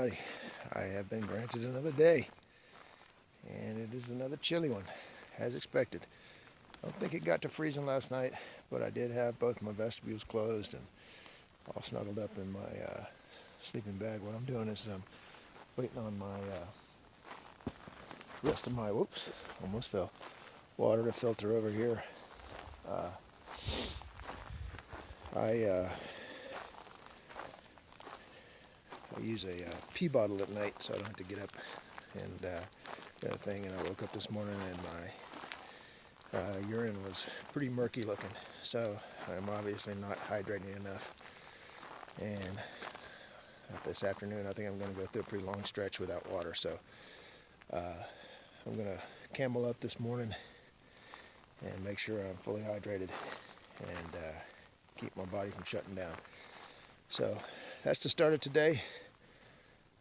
everybody. I have been granted another day, and it is another chilly one, as expected. I don't think it got to freezing last night, but I did have both my vestibules closed and all snuggled up in my sleeping bag. What I'm doing is I'm waiting on my rest of my, whoops, almost fell, water to filter over here. I use a pee bottle at night so I don't have to get up and the other thing. And I woke up this morning and my urine was pretty murky looking, so I'm obviously not hydrating enough. And this afternoon I think I'm going to go through a pretty long stretch without water, so I'm going to camel up this morning and make sure I'm fully hydrated and keep my body from shutting down. So that's the start of today.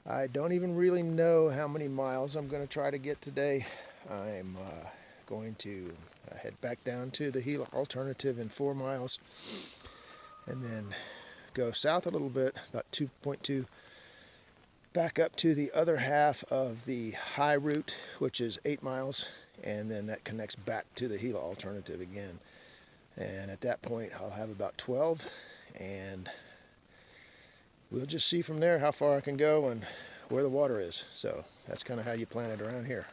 I don't even really know how many miles I'm going to try to get today. I'm going to head back down to the Gila alternative in 4 miles and then go south a little bit, about 2.2, back up to the other half of the high route, which is 8 miles, and then that connects back to the Gila alternative again. And at that point I'll have about 12, and we'll just see from there how far I can go and where the water is. So that's kind of how you plan it around here.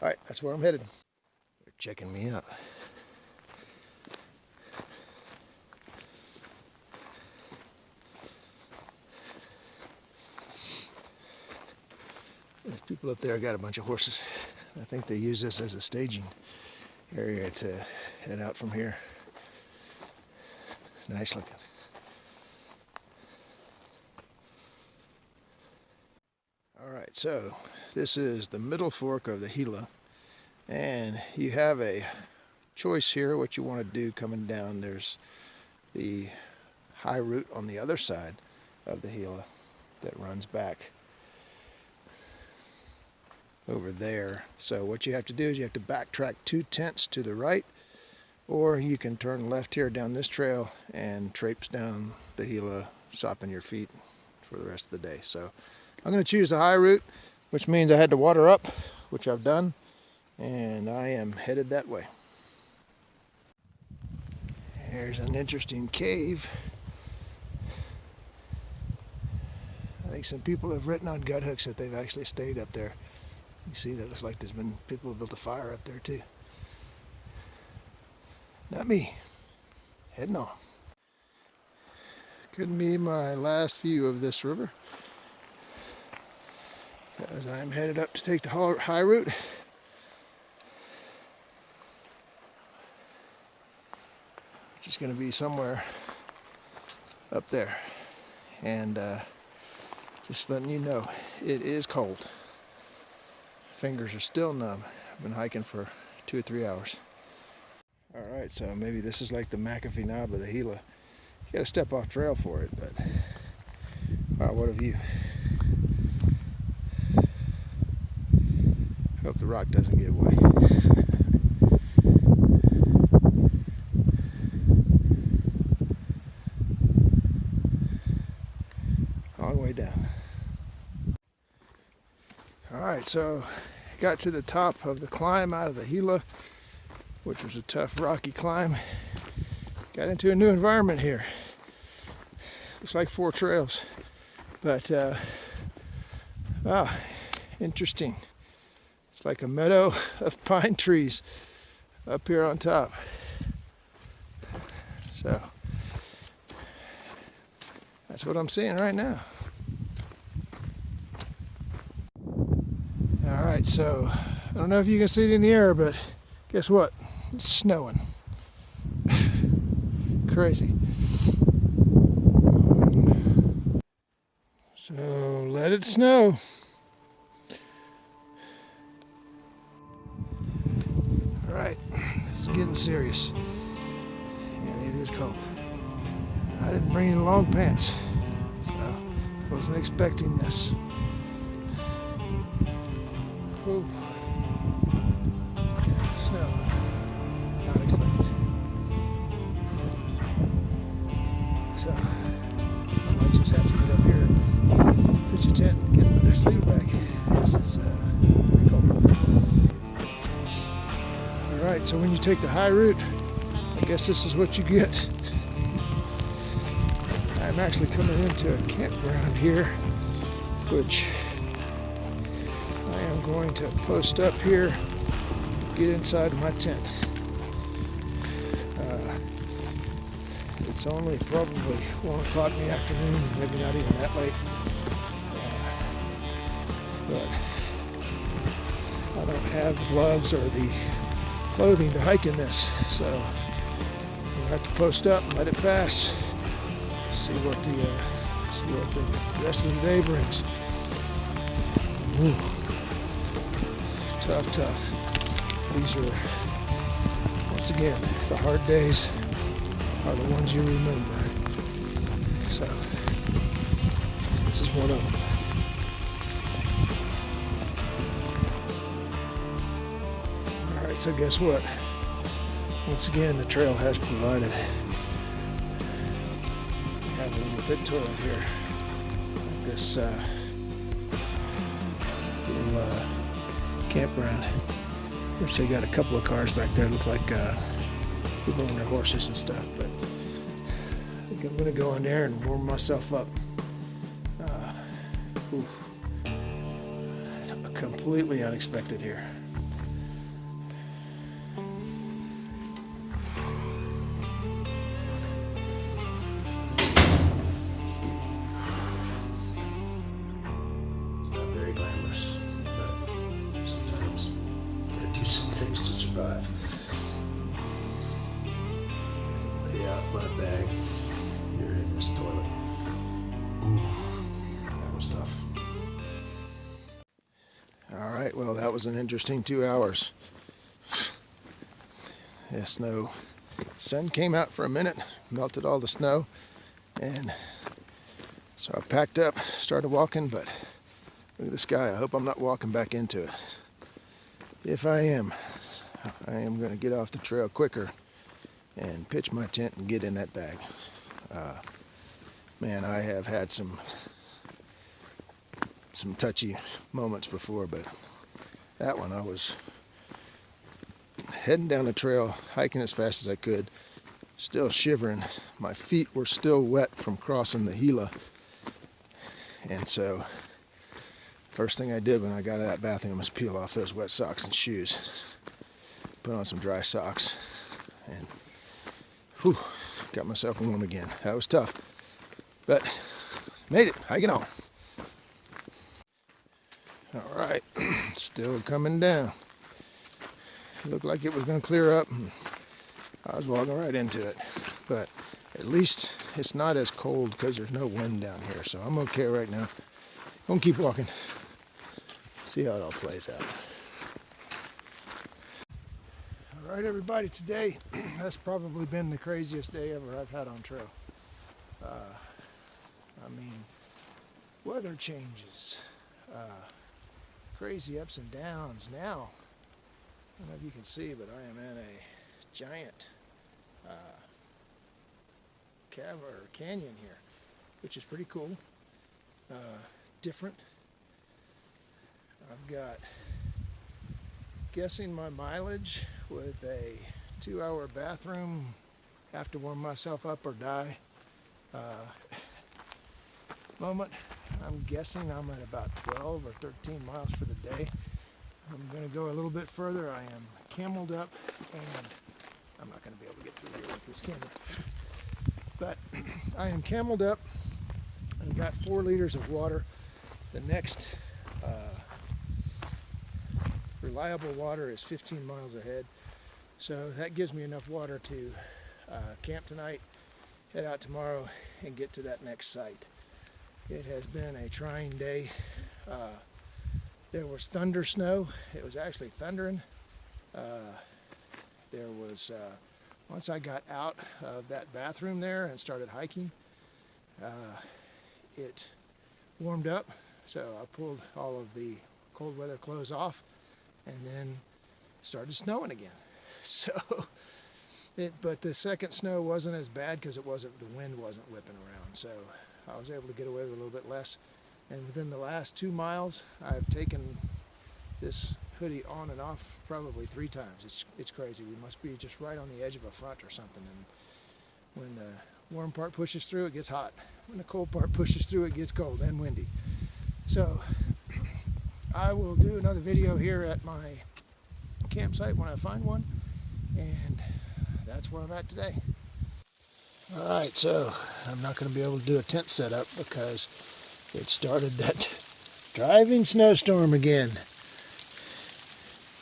All right, that's where I'm headed. They're checking me out. There's people up there got a bunch of horses. I think they use this as a staging area to head out from here. Nice looking. Alright, so this is the middle fork of the Gila, and you have a choice here what you want to do coming down. There's the high route on the other side of the Gila that runs back over there. So what you have to do is you have to backtrack 2 tenths to the right, or you can turn left here down this trail and traipse down the Gila, sopping your feet for the rest of the day. So I'm going to choose the high route, which means I had to water up, which I've done, and I am headed that way. Here's an interesting cave. I think some people have written on gut hooks that they've actually stayed up there. You see that looks like there's been people who built a fire up there too. Not me. Heading on. Couldn't be my last view of this river, as I'm headed up to take the high route. Which is going to be somewhere up there. And just letting you know, it is cold. Fingers are still numb. I've been hiking for 2 or 3 hours. Alright, so maybe this is like the McAfee knob of the Gila. You gotta step off trail for it, but wow, what a view. Hope the rock doesn't give way. Long way down. Alright, so got to the top of the climb out of the Gila, which was a tough rocky climb. Got into a new environment here. Looks like 4 trails, but wow, interesting. It's like a meadow of pine trees up here on top. So that's what I'm seeing right now. Alright, so I don't know if you can see it in the air, but guess what? It's snowing. Crazy. So let it snow. Alright, this is getting serious. And it is cold. I didn't bring any long pants, so I wasn't expecting this. Ooh. Snow. Not expected. So I might just have to get up here and pitch a tent and get sleep bag. This is pretty cool. Alright, so when you take the high route, I guess this is what you get. I'm actually coming into a campground here, which I am going to post up here, get inside my tent. It's only probably 1 o'clock in the afternoon, maybe not even that late. But I don't have the gloves or the clothing to hike in this, so I'll have to post up and let it pass. See what the rest of the day brings. Ooh. Tough. These are, once again, the hard days are the ones you remember. So, this is one of them. Alright, so guess what? Once again, the trail has provided. We have a little pit toilet here. Like this little campground. Which they got a couple of cars back there. Look like people on their horses and stuff, but I think I'm going to go in there and warm myself up. Completely unexpected here. It's not very glamorous, but sometimes you gotta do some things to survive. Lay out my bag here in this toilet. Ooh, that was tough. Alright, well, that was an interesting 2 hours. Yeah, snow. Sun came out for a minute, melted all the snow, and so I packed up, started walking, but look at the sky. I hope I'm not walking back into it. If I am going to get off the trail quicker and pitch my tent and get in that bag. Man, I have had some touchy moments before, but that one, I was heading down the trail, hiking as fast as I could, still shivering. My feet were still wet from crossing the Gila. And so, first thing I did when I got out of that bathroom was peel off those wet socks and shoes, put on some dry socks, and whew, got myself warm again. That was tough, but made it, hiking on. All right, still coming down. It looked like it was going to clear up, and I was walking right into it. But at least it's not as cold because there's no wind down here, so I'm okay right now. I'm going to keep walking. See how it all plays out. All right, everybody, today that's probably been the craziest day ever I've had on trail. I mean, weather changes. Crazy ups and downs. Now, I don't know if you can see, but I am in a giant cave or canyon here, which is pretty cool. Different. I've got, guessing my mileage with a 2-hour bathroom, have to warm myself up or die. Moment, I'm guessing I'm at about 12 or 13 miles for the day. I'm going to go a little bit further. I am cameled up, and I'm not going to be able to get through here with this camera. But I am cameled up. I've got 4 liters of water. The next reliable water is 15 miles ahead. So that gives me enough water to camp tonight, head out tomorrow, and get to that next site. It has been a trying day. There was thunder snow. It was actually thundering. There was, once I got out of that bathroom there and started hiking, it warmed up. So I pulled all of the cold weather clothes off, and then started snowing again. So, but the second snow wasn't as bad because the wind wasn't whipping around. So I was able to get away with a little bit less, And within the last 2 miles, I've taken this hoodie on and off probably 3 times. It's crazy. We must be just right on the edge of a front or something. And when the warm part pushes through, it gets hot. When the cold part pushes through, it gets cold and windy. So I will do another video here at my campsite when I find one. And that's where I'm at today. Alright, so I'm not going to be able to do a tent setup because it started that driving snowstorm again.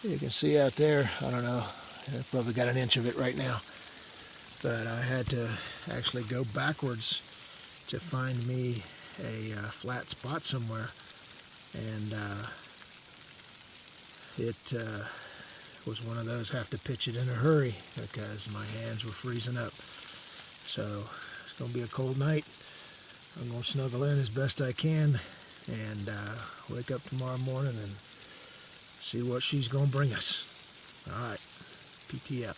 You can see out there, I don't know, I've probably got an inch of it right now. But I had to actually go backwards to find me a flat spot somewhere. And it was one of those have to pitch it in a hurry because my hands were freezing up. So it's going to be a cold night. I'm going to snuggle in as best I can and wake up tomorrow morning and see what she's going to bring us. All right, PT out.